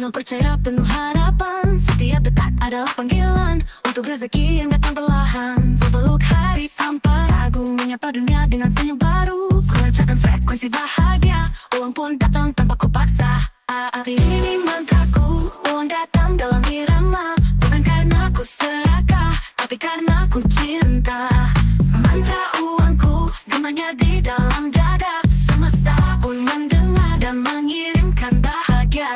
Penuh percaya, penuh harapan. Setiap detak adalah panggilan untuk rezeki yang datang perlahan. Peluk hari tanpa ragu, menyapa dunia dengan senyum baru. Ku rancangkan frekuensi bahagia, uang pun datang tanpa ku paksa. Arti ini mantraku, uang datang dalam irama. Bukan karena ku serakah, tapi karena ku cinta. Mantra uangku, gemanya di dalam dada. Semesta pun mendengar dan mengirimkan bahagia.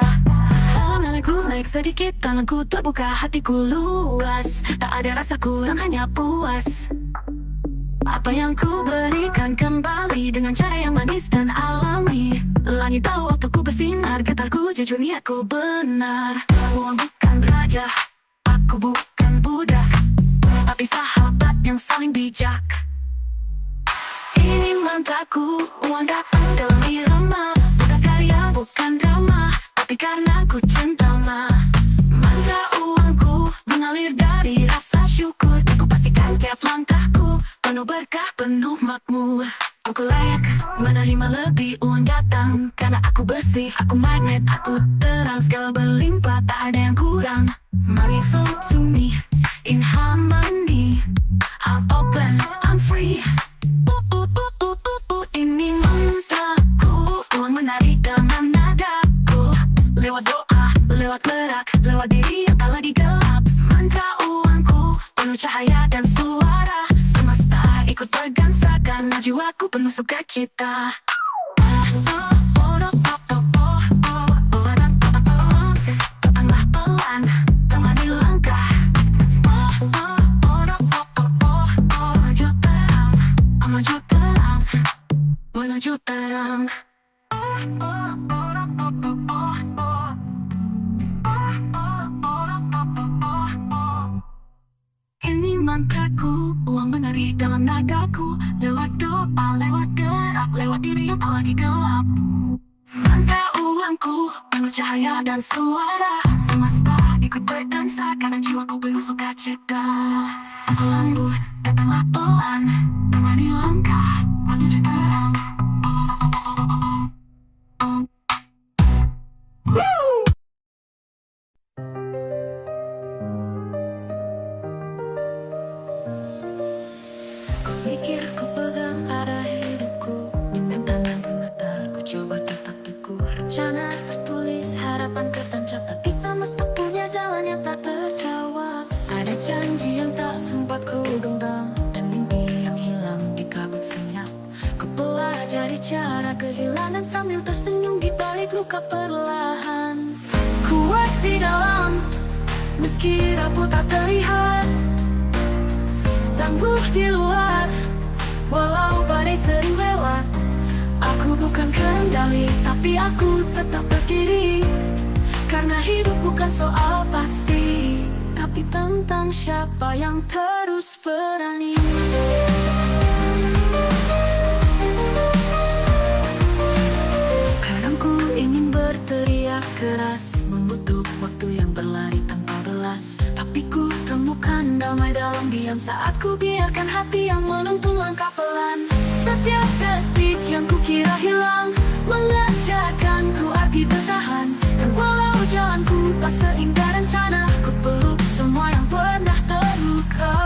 Naik sedikit, tanganku terbuka, hatiku luas. Tak ada rasa kurang, hanya puas. Apa yang ku berikan kembali dengan cara yang manis dan alami. Langit tahu waktuku bersinar, getarku jujur, niatku benar. Uang bukan raja, aku bukan budak, tapi sahabat yang saling bijak. Ini mantraku, uang datang dalam irama. Bukan karya, bukan drama, tapi karena ku cinta ma. Mantra uangku mengalir dari rasa syukur. Aku pastikan tiap langkahku penuh berkah, penuh makmur. Aku layak menerima lebih, uang datang karena aku bersih. Aku magnet, aku terang, segala berlimpah, tak ada yang kurang. Money flow to me in harmony. I'm open, I'm free. Ini mantraku, uang menari dengan nadaku. Lewat doa, lewat gerak, lewat diri yang tak lagi gelap. Mantra uangku penuh cahaya dan suara. Semesta ikut berdansa karena jiwaku penuh sukacita. Datanglah pelan, temani langkah. Maju terang, maju terang, menuju terang. Ini mantraku, uang menari dalam nadaku. Lewat doa, lewat gerak, lewat diri yang tak lagi gelap. Mantra uangku penuh cahaya dan suara. Semesta ikut berdansa karena jiwaku penuh sukacita. Aku lembut, datanglah pelan, temani langkah, menuju terang. Pikir ku pegang arah hidupku, dengan tangan gemetar ku coba tetap teguh. Rencana tertulis, harapan tertancap, tapi semesta punya jalan yang tak terjawab. Ada janji yang tak sempat ku genggam, dan mimpi yang hilang di kabut senyap. Ku pelajari cara kehilangan sambil tersenyum di balik luka perlahan. Kuat di dalam, meski rapuh tak terlihat. Tangguh di luar, walau badai sering lewat. Aku bukan kendali, tapi aku tetap berdiri. Karena hidup bukan soal pasti, tapi tentang siapa yang terus berani. Kadang ku ingin berteriak keras, mengutuk waktu yang berlari tanpa belas. Tapi ku temukan damai dalam diam saat ku biarkan hati yang menuntun langkah pelan. Setiap detik yang ku kira hilang mengajarkanku arti bertahan. Dan walau jalanku tak seindah rencana, ku peluk semua yang pernah terluka-luka.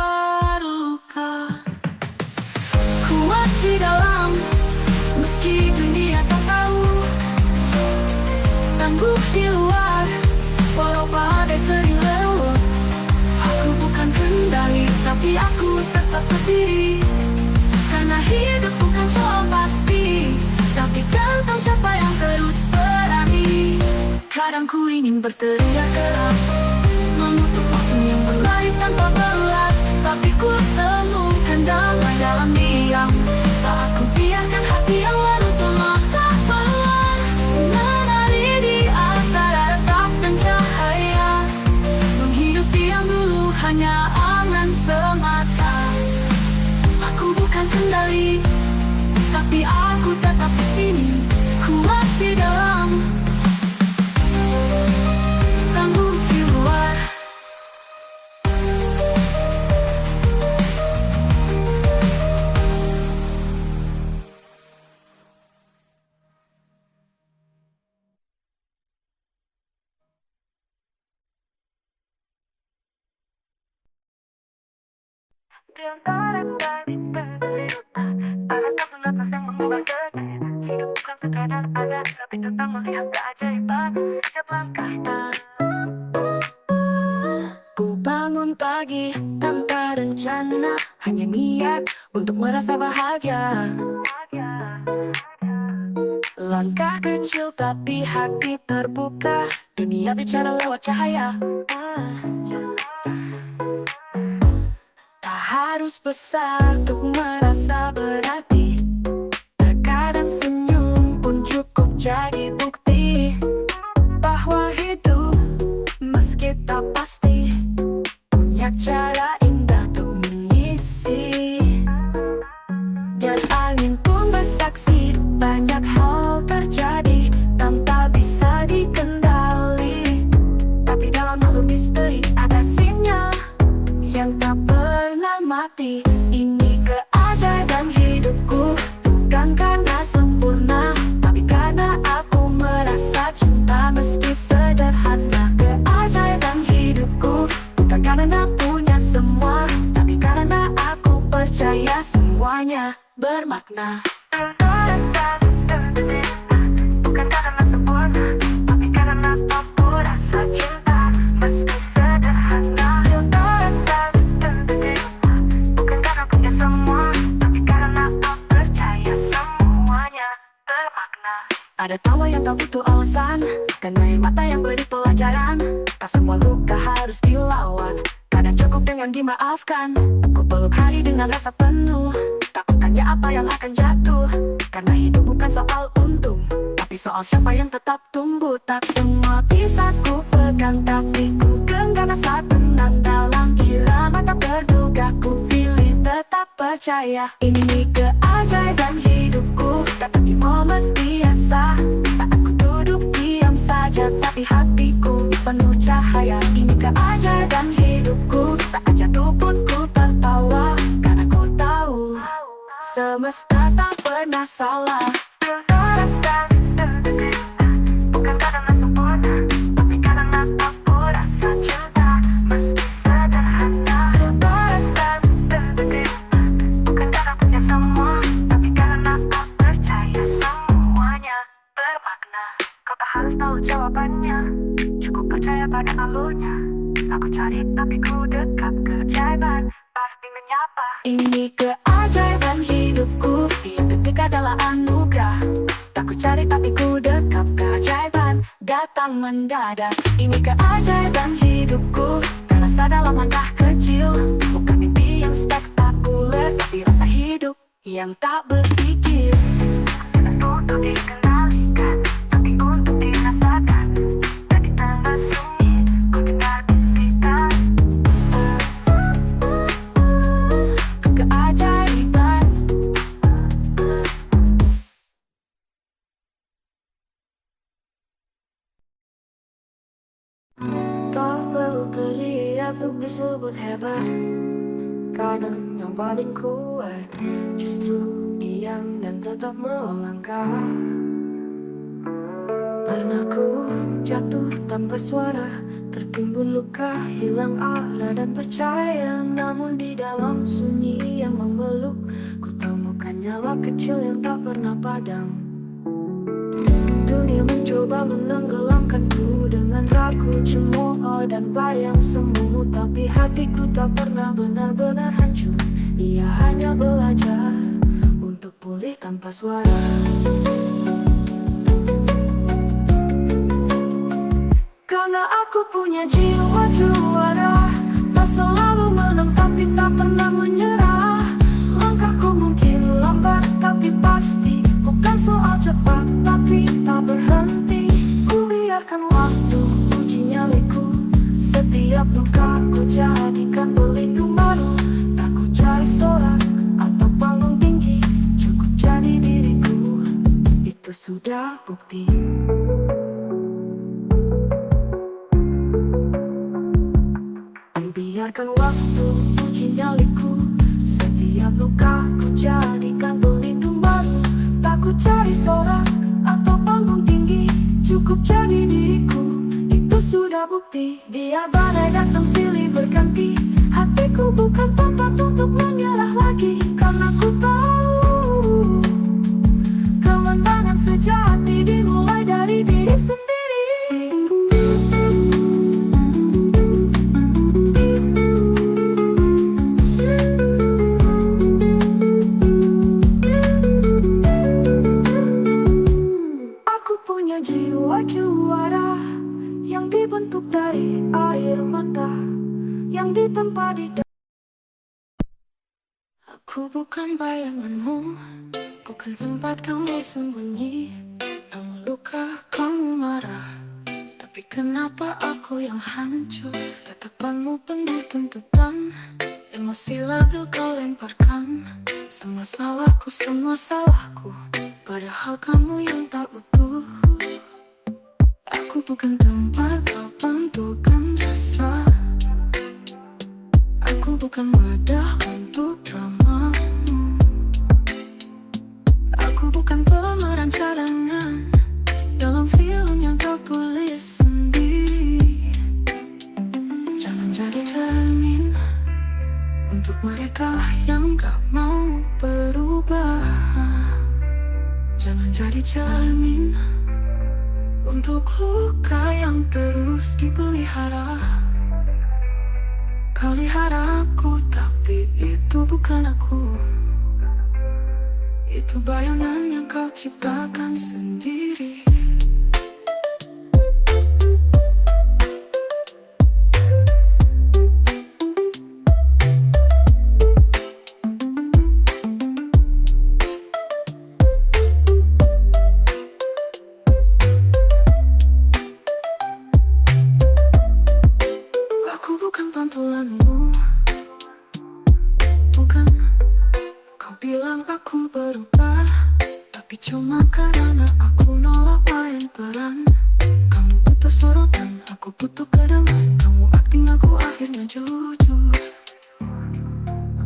Kuat di dalam, meski dunia tak tahu. Tangguh di luar, walau badai sering lewat. Aku bukan kendali, tapi aku tetap berdiri. Karena hidup bukan soal pasti, tapi tentang siapa yang terus berani. Kadang ku ingin berteriak keras, mengutuk waktu yang berlari tanpa balas. Tapi ku temukan damai dalam diam saat ku biarkan hati yang menuntun langkah pelan. Menari di antara retak dan cahaya, menghidupi yang dulu hanya angan semata. Aku bukan kendali, tapi aku tetap di sini. Kuat di dalam, tangguh di luar. Di antara tadi berjuta, ada satu nafas yang mengubah segala. Hidup bukan sekadar ada, tapi tentang melihat keajaiban setiap langkah. Ku bangun pagi tanpa rencana, hanya niat untuk merasa bahagia. Langkah kecil tapi hati terbuka, dunia bicara lewat cahaya. Tak harus besar untuk merasa berarti, terkadang senyum pun cukup jadi bukti bahwa hidup meski tak pasti punya cara indah untuk mengisi. Dan angin pun bersaksi, banyak hal terjadi tanpa bisa dikendali. Tapi dalam mulut misteri ada sinyal yang tak pernah mati. Ini keajaiban hidupku, bukan karena sempurna, tapi karena aku merasa cinta meski sederhana. Keajaiban hidupku bukan karena punya semua, tapi karena aku percaya semuanya bermakna. Bukan karena sempurna, tapi karena aku rasa cinta meski sederhana. Bukan karena punya semua, tapi karena aku percaya semuanya bermakna. Ada tawa yang tak butuh alasan, karena air mata yang beri pelajaran. Tak semua luka harus dilawan, kadang cukup dengan dimaafkan. Ku peluk hari dengan rasa penuh, takut tanya apa yang akan jatuh. Karena hidup bukan soal untung, tapi soal siapa yang tetap tumbuh. Tak semua bisa ku pegang, tapi ku genggam rasa tenang dalam irama tak terduga. Ku pilih tetap percaya, ini keajaiban hidupku. Datang di momen biasa, saat ku duduk diam saja, tapi hatiku penuh cahaya. Ini keajaiban hidupku, saat jatuh pun ku tertawa, karena ku tahu semesta tak pernah salah. Bukan karena sempurna, tapi karena aku rasa cinta meski sederhana. Bukan karena punya semua, tapi karena aku percaya semuanya bermakna. Kau tak harus tahu jawabannya, cukup percaya pada alurnya. Aku cari tapi ku dekat, keajaiban pasti menyapa. Ini keajaiban hidupku, tiap detik adalah anugerah. Tak ku cari tapi ku dekat, keajaiban datang mendadak. Ini keajaiban hidupku, terasa dalam langkah kecil. Bukan mimpi yang spektakuler, tapi rasa hidup yang tak berpikir. Untuk dikendalikan, tapi untuk dirasakan. Dari tengah sunyi, ku dengar bisikan keajaiban. Tak perlu teriak untuk disebut hebat, kadang yang paling kuat justru diam dan tetap melangkah. Pernah ku jatuh tanpa suara, tertimbun luka, hilang arah dan percaya. Namun di dalam sunyi yang memeluk, ku temukan nyala kecil yang tak pernah padam. Dunia mencoba menenggelamkanku dengan ragu, cemooh dan bayang semu. Tapi hatiku tak pernah benar-benar hancur, ia hanya belajar untuk pulih tanpa suara. Karena aku punya jiwa juara, tak selalu menang tapi tak pernah menyerah. Langkahku mungkin lambat tapi pasti, bukan soal cepat tapi tak berhenti. Ku biarkan waktu uji nyaliku, setiap luka ku jadikan pelindung baru. Tak ku cari sorak atau panggung tinggi, cukup jadi diriku, itu sudah bukti. Biarkan waktu uji nyaliku, setiap luka ku jadikan pelindung baru. Tak ku cari sorak atau panggung tinggi, cukup jadi diriku, itu sudah bukti. Dia badai datang silih berganti, hatiku bukan tempat untuk Aku bukan bayanganmu, bukan tempat kamu sembunyi. Kamu luka, kamu marah, tapi kenapa aku yang hancur? Tatapanmu penuh tuntutan, emosi labil kau lemparkan. Semua salahku, padahal kamu yang tak utuh. Aku bukan tempat kau tentukan rasa. Aku bukan wadah untuk dramamu. Aku bukan pemeran cadangan dalam film yang kau tulis sendiri. Jangan jadi cermin untuk mereka yang gak mau berubah. Jangan jadi cermin untuk luka yang terus dipelihara. Kau lihat aku, tapi itu bukan aku. Itu bayangan yang kau ciptakan sendiri. Aku bukan pantulanmu, bukan. Kau bilang aku berubah, tapi cuma karena aku nolak main peran. Kamu butuh sorotan, aku butuh kedamaian. Kamu acting, aku akhirnya jujur.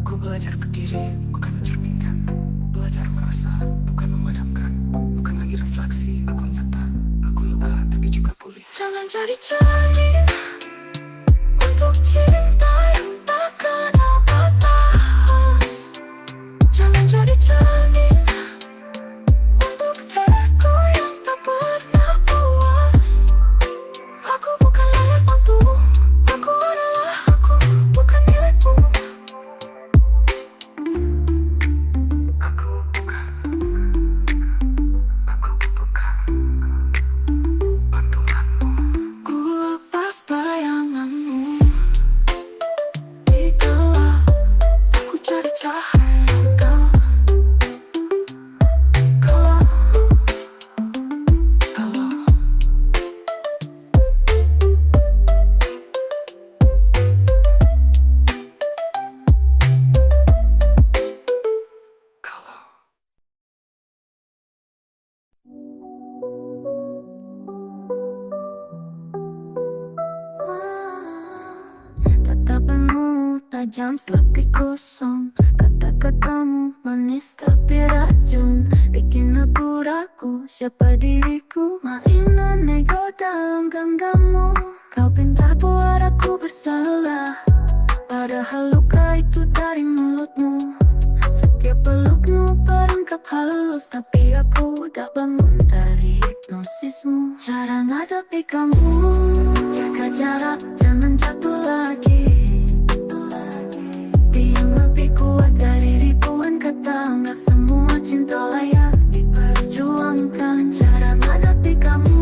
Aku belajar berdiri, bukan mencerminkan. Belajar merasa, bukan memadamkan. Bukan lagi refleksi, aku nyata. Aku luka, tapi juga pulih. Jangan jadi cermin untuk cinta yang takkan dapat batas. Jangan jadi cermin untuk ego yang tak pernah puas. Aku bukan layak untukmu, aku adalah aku, bukan milikmu. Aku bukan bantuanmu. Ku lepas bayanganmu. Cari cahaya yang gelap. Tatapanmu tajam seperti kosong, kata-katamu manis tapi racun, bikin aku ragu siapa diriku. Mainan ego dalam genggammu. Kau pinta buat aku bersalah, padahal luka itu dari mulutmu. Setiap pelukmu perangkap halus, tapi aku udah bangun dari hipnosismu. Cara ngadapi kamu, jaga jarak, jangan jatuh lagi. Diam lebih kuat dari ribuan kata. Nggak semua cinta layak diperjuangkan. Cara ngadapi kamu,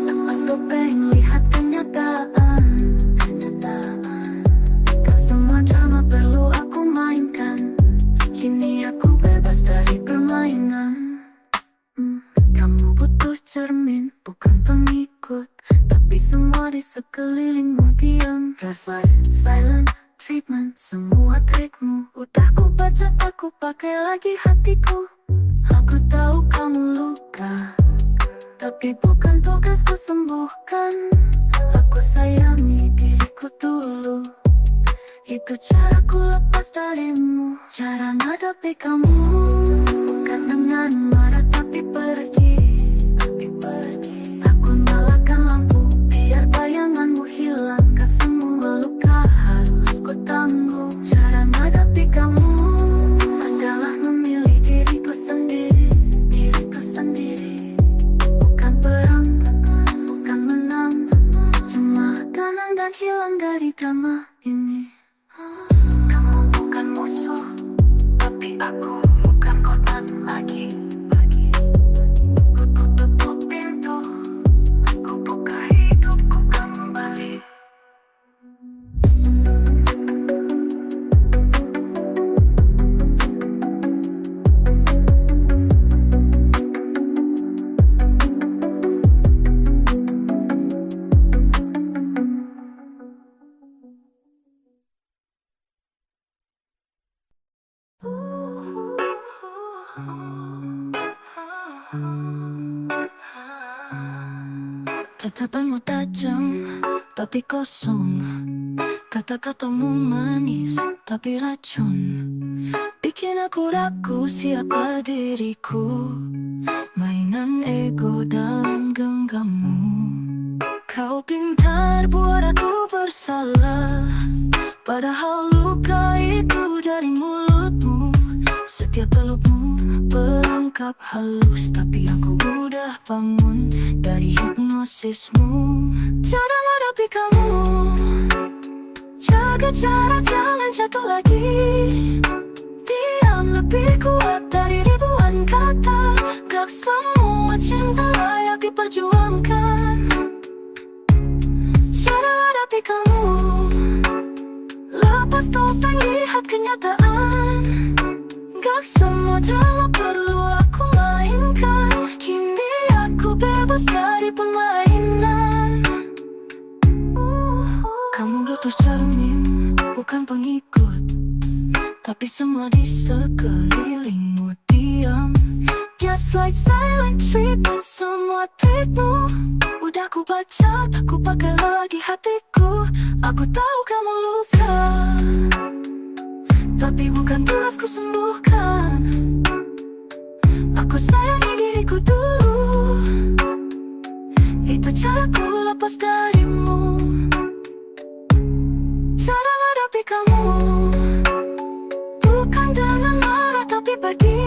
lepas topeng, lihat kenyataan. Gak semua drama perlu aku mainkan. Kini aku bebas dari permainan. Kamu butuh cermin, bukan pengikut, tapi semua di sekelilingmu diam. Gaslight, silent treatment, semua trikmu udah ku baca, aku pakai lagi hatiku. Aku tahu kamu luka, tapi bukan tugasku sembuhkan. Aku sayangi diriku dulu, itu caraku lepas darimu. Cara ngadapi kamu, bukan dengan marah tapi pergi. Aku nyalakan lampu, biar bayanganmu hilang. Gak semua luka harus ku tanggung. Cara ngadapi kamu adalah memilih diriku sendiri. Bukan perang, bukan menang, cuma tenang dan hilang dari drama ini. Kamu bukan musuh, tapi aku bukan Tatapanmu tajam, tapi kosong. Kata-katamu manis, tapi racun. Bikin aku ragu siapa diriku. Mainan ego dalam genggammu. Kau pintar buat aku bersalah, padahal luka itu dari mulutmu. Setiap pelukmu berangkap halus, tapi aku mudah bangun dari hipnosismu. Cara menghadapi kamu, jaga jarak, jangan jatuh lagi. Diam lebih kuat dari ribuan kata. Gak semua cinta layak diperjuangkan. Cara menghadapi kamu, lepas topeng, lihat kenyataan. Gak semua drama perlu aku mainkan. Kini aku bebas dari permainan. Kamu butuh cermin, bukan pengikut, tapi semua di sekelilingmu diam. Gaslight, silent treatment, semua trikmu udah ku baca, tak ku pakai lagi hatiku. Aku tahu kamu luka, tapi bukan tugas ku sembuhkan. Aku sayangi diriku dulu, itu caraku lepas darimu. Cara menghadapi kamu, bukan dengan marah tapi pergi.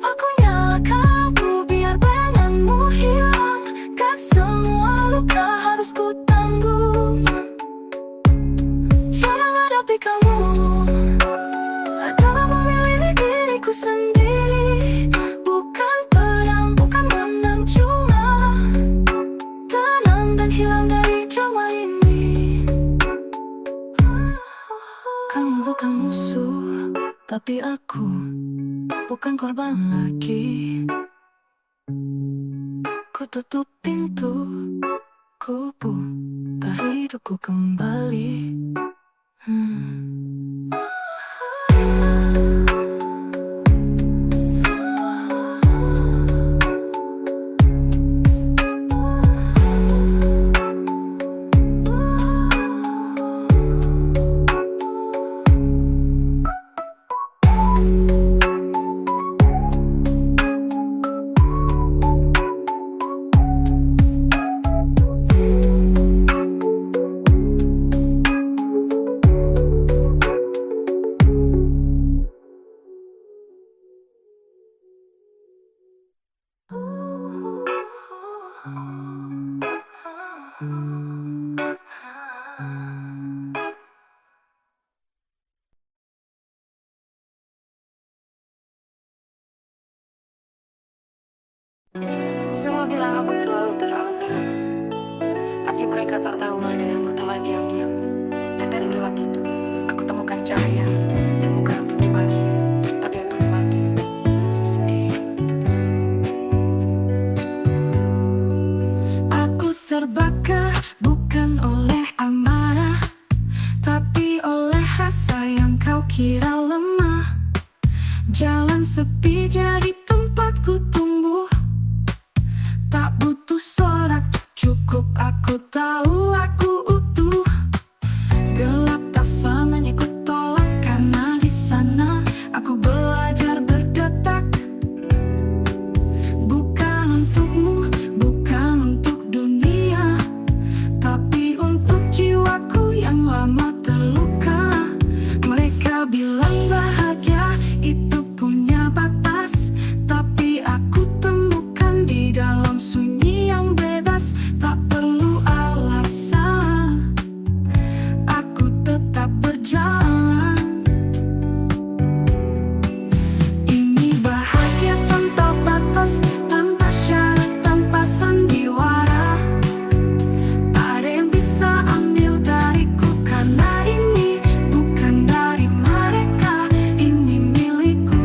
Aku nyalakan lampu biar bayanganmu hilang. Gak semua luka harus ku tanggung. Cara menghadapi kamu adalah memilih diriku sendiri. Bukan perang, bukan menang, cuma tenang dan hilang dari drama ini. Kamu bukan musuh, tapi aku bukan korban lagi. Ku tutup pintu, ku buka hidupku kembali. Semua bilang aku terlalu terang, tapi mereka tak tahu ada yang bertahan diam-diam. Dan dari gelap itu, aku temukan cahaya yang bukan untuk dibagi, tapi untuk mati sendiri. Aku terbakar bukan oleh amarah, tapi oleh rasa yang kau kira lemah. Jalan sepi jadi tempatku tumbuh. Tak butuh sorak, cukup aku tahu aku utuh. Gelap tak selamanya ku tolak, karena di sana aku belajar berdetak. Bukan untukmu, bukan untuk dunia, tapi untuk jiwaku yang lama terluka. Mereka bilang bahagia itu punya batas, tapi aku temukan di dalam sunyi yang bebas. Tak perlu alasan, aku tetap berjalan. Ini bahagia tanpa batas, tanpa syarat, tanpa sandiwara. Tak ada yang bisa ambil dariku, karena ini bukan dari mereka, ini milikku.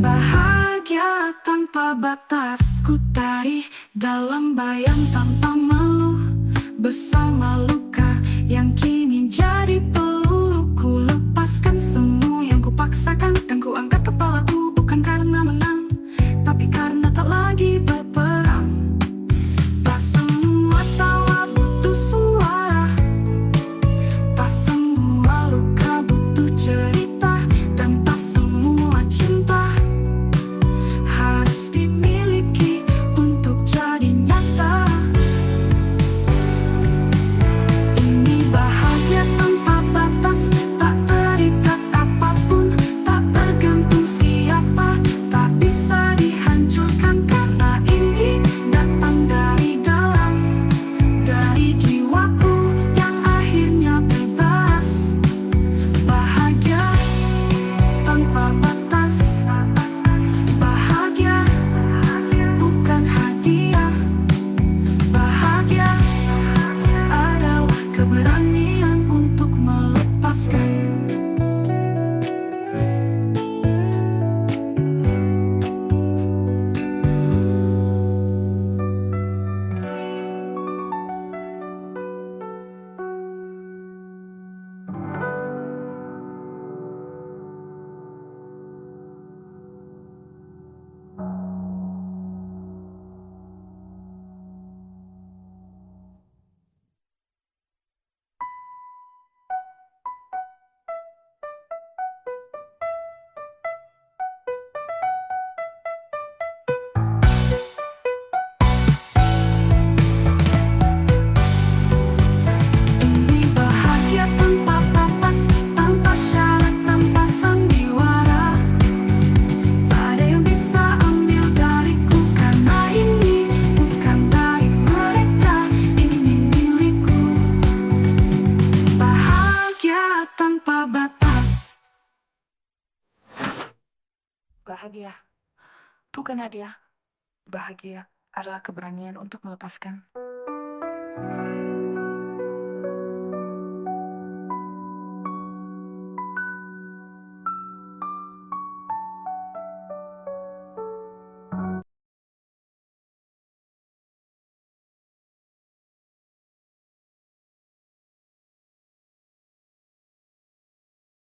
Bahagia tanpa batas, ku tarik dalam bayang tanpa malu. Bersama luka yang kini jadi peluru, ku lepaskan semua yang ku paksakan. Dan ku angkat kepalaku bukan karena menang, tapi karena tak lagi berperang. bahagia bukan hadiah. Bahagia adalah keberanian untuk melepaskan.